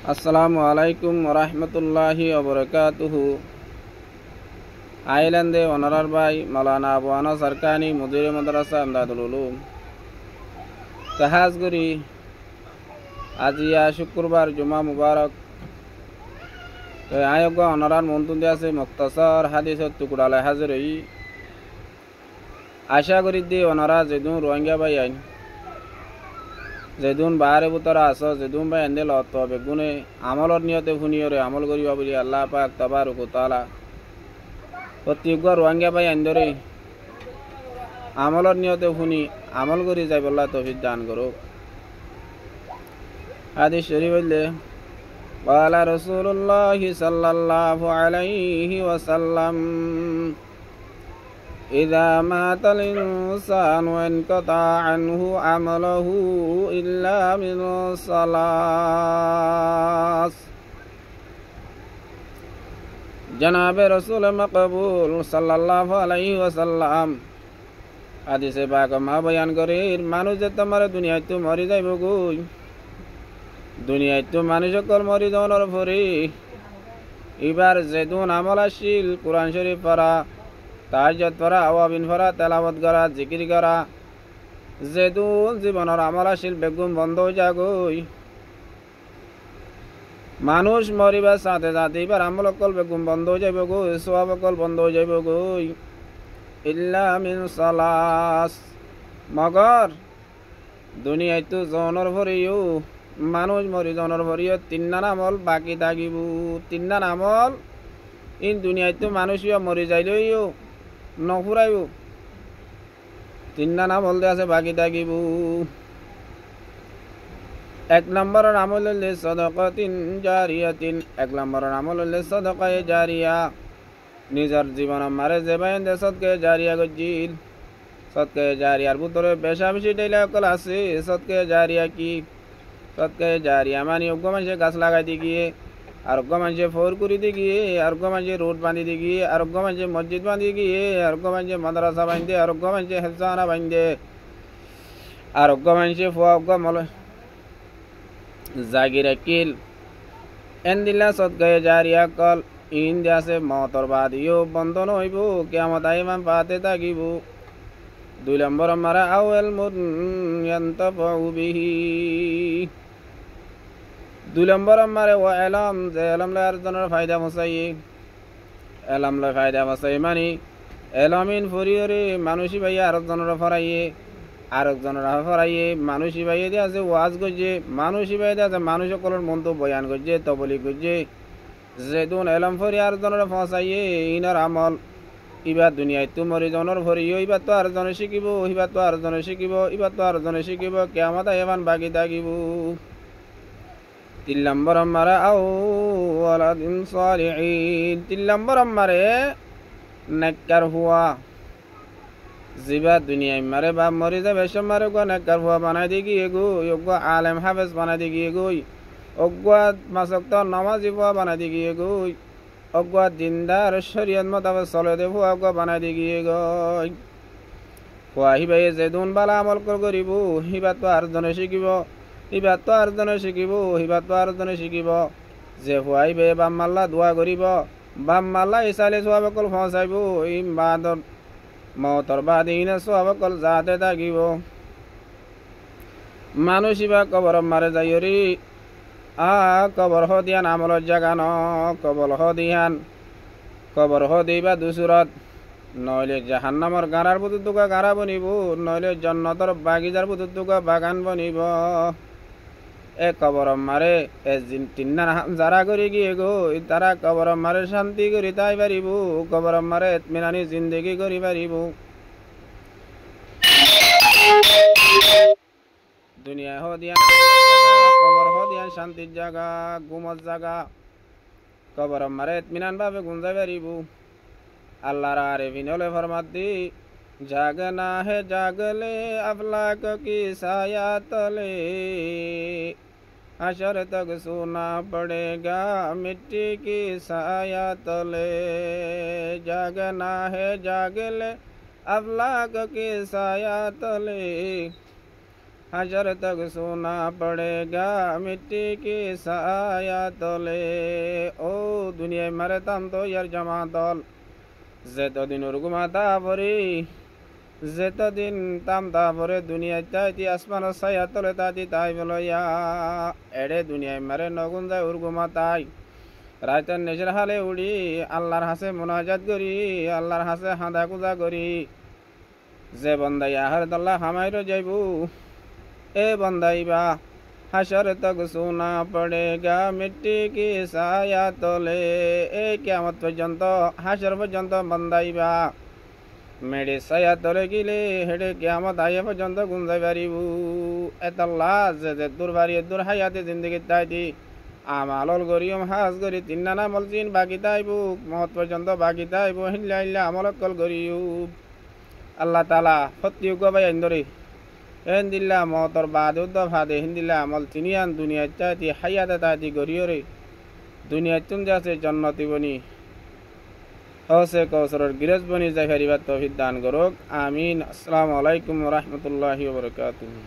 আসসালামু আলাইকুম ওরহমতুল্লাহি ওবরকাতুহু। আইল্যান্ডে অনারার ভাই মৌলানা আবু আনা সরকানি মুদির মাদ্রাসা আমদাদুল উলুম কাহাজগুড়ি আজিয়া শুক্রবার জুমা মুবারক আয়োগ অনারার মন্তুন আছে মুক্তাসর হাদিসের টুকরালে হাজির হই আশা করি দিয়ে অনারা যেদুন রোহিঙ্গা ভাই আইন যেদুন বাহারে বুতরা আস যেদুন ভাই এন্দে লত বেগুনে আমলর নিয়তে শুনিয়রে আমল করিবা বলি আল্লাহ পাক তাবারক ওয়া তাআলা প্রত্যেক রোহিঙ্গা ভাই আইন্দরে আমলর নিয়তে শুনি আমল করি যাই বল্লা তৌফিক দান করো। হাদিস শরীফ হইলে قال رسول الله صلى الله عليه وسلم إذا مات الإنسان وانقطع عنه عمله إلا من ثلاث जनाब रसूल मकबूल सल्लल्लाहु अलैहि वसल्लम हादिसे पाक मा बयान करे মানুষ যে তোমার দুনিয়ায় তো মরি যাইব গই দুনিয়ায় তো মানুষ সকল মরি যাওয়ার পরে এবার যেদুন আমল আসিল কোরআন শরীফ পড়া তাহাজ্জুদ পড়া আওয়াবিন পড়া তেলাওয়াত করা জিকির করা যেদুন জীবনের আমল আসিল বেগুন বন্ধ হয়ে যাগই মানুষ মরিবার সাথে সাথে এবার আমল অকল বেগুন বন্ধ হয়ে যাইব গই সওয়াব অকল বন্ধ হয়ে যাইব গই ইল্লা মিন সালাস মগর দুনিয়ায় তো জনের ভরিও মানুষ মরি জনের ভরিও তিননান আমল বাকি থাকিব তিননান আমল ইন দুনিয়ায় তো মানুষও মরি যাইলেও নফুরাইব তিননান আমল দে আছে বাকি থাকিব। এক নম্বরের আমল হইলে সদকাতিন জারিয়াতিন এক নম্বরের আমল হইলে সদকায়ে জারিয়া নিজের জীবন মারে যে বাইন দে সদকায়ে জারিয়া গজিল সদকায়ে জারিয়ার ভিতরে বেশা বেশি ডাইলা অকল আছে। সদকায়ে জারিয়া কি সদকায়ে জারিয়া মানে অজ্ঞ মানুষে গাছ লাগাইতে গিয়ে আর অজ্ঞ মানুষে ফোর করিতে গিয়ে আর অজ্ঞ মানুষে রোড বাঁধিতে গিয়ে আর অজ্ঞ মানুষে মসজিদ বাঁধি গিয়ে আর অজ্ঞ মানুষে মাদ্রাসা বাঁধে আর অজ্ঞ মানুষে হেলসানা বাঁধে আর অজ্ঞ মানুষে ফোয়া অজ্ঞ মল জাগির কিল এন দিলা সদকায়ে জারিয়া কল ইন দিয়াছে মতর বাদিও বন্ধন হইব কিয়ামত আইমান পাতে থাকিব। দুই নম্বর মারা আউল মুন ইয়ান্তাফউ বিহি দুই নম্বর মারে ও এলাম যে এলাম লে আরজনের ফায়দা মসাই এলাম লে ফায়দা মসাই মানে এলামিন ফরিয়রে মানুষই ভাইয়া আরেকজনের ফরাইয়ে আরেকজনের ফরাইয়ে মানুষই ভাইয়ে দিয়ে আছে ওয়াজ করছে মানুষই ভাই দিয়ে আছে মানুষ সকলের মন তো বয়ান করছে তবলি করছে যেদুন এলাম ফরি আরেকজনের ফসাইয়ে ইনার আমল ইবার দুনিয়ায় তো মরি জনের ভরিও ইবার তো আরেকজনে শিখিব ইবার তো আরেকজনে শিখিব ইবার তো আরেকজনে শিখিব কিয়ামত এবান বাকি থাকিব। তিন নম্বর মারে আও ওয়ালাদিন সালিহিন তিন নম্বর মারে নেককার হুয়া জিবা দুনিয়ায় মারে বাপ মরি যাবে সব মারে গো নেককার হুয়া বানাই দি গিয়ে গো অজ্ঞ আলেম হাফেজ বানাই দি গিয়ে গই অজ্ঞ মাসক তো নামাজি হুয়া বানাই দি গিয়ে গই অজ্ঞ দিনদার শরীয়ত মোতাবেক চলে দে হুয়া অজ্ঞ বানাই দি গিয়ে গই হুয়া হিবাই যেদুন বালা আমল করিব হিবা তো আরেকজনে শিখিব ইবার তো আরেকজনে শিখিব হিবার তো আরেকজনে শিখিব যে হুয়াইবে বাম মাল্লা দোয়া করিব বাম মাল্লা ইসালে সোয়াব অকল ফসাইব ই বাদর মতর বাদিনে সোয়াব অকল যাতে থাকিব। মানুষ ইবা কবর মারে যাইরি কবর হদিয়ান আমলের জাগা ন কবর হদিয়ান কবর হদিবা দুসুরত নইলে জাহান্নামর গাড়ার বুতুকা গাড়া বনিব নইলে জন্নতর বাগিচার বুতুকা বাগান বনিব। এ কবর মারে এদিন তিন্নার যারা করে গিয়ে গো তারা কবর মারে শান্তি করি তাই পারিব কবর মারে ইতমিনানি জিন্দেগি করি পারিব। দুনিয়া হদিয়ান কবর হদিয়ান শান্তির জায়গা ঘুমর জায়গা কবর মারে ইতমিনান ভাবে গুঞ্জাই পারিব। আল্লাহর আরেফিন হলে ফরমাত দি জাগনা হে জাগলে আফলাক কি সায়া তলে हशर तक सोना पड़ेगा मिट्टी की साया तले जागना है जागले अफलाक की साया तले हशर तक सोना पड़ेगा मिट्टी की साया तले ও দুনিয়ায় মারতাম তো ইয়ার জামা দল যেতদিন ওর ঘুমাতা পরি যেতদিন তামতা পরে দুনিয়ায় তাইতি আসমানের ছায়া তলে তাতি তাই বলয়া এড়ে দুনিয়ায় মারে নগুন যায় ওর ঘুমাতাই রাইতের নিজের হালে উড়ি আল্লাহর হাসে মোনাজাত করি আল্লাহর হাসে হাঁদা কুজা করি যে বন্দাই আহার দল্লা হামাইরো যাইবু এ বন্দাইবা হাসর তক সোনা পড়েগা মিট্টি কি ছায়া তলে এ কিয়ামত পর্যন্ত হাসর পর্যন্ত বন্দাইবা মেডে ছায়া তলে গিলে হেডে কিয়ামত আইয়া পর্যন্ত গুঞ্জাই পারিবু এতল্লা যে দূর বাড়ি দূর হায়াতে জিন্দগি তাইতি আমালল গরিয়ম হাজ গরি তিন্নানা মলচিন বাকি তাইবু মহৎ পর্যন্ত বাকি তাইবু হিল্লা হিল্লা আমলকল গরিয়ু আল্লাহ তালা সত্যিও গবাই আইন্দরে হিন্দিল্লা মহতর বাদুদ্দ ভাদে হিন্দিল্লা আমল তিনিয়ান দুনিয়া চাইতি হাইয়াতে তাইতি গরিয়রে দুনিয়া তুম যাচ্ছে জন্নতি বনি হসে কৌসরর গিরজ বনি যাই ফারিবার তৌফিক দান করুক আমিন। আসসালামু আলাইকুম ওয়া রাহমাতুল্লাহি ওয়া বারাকাতুহু।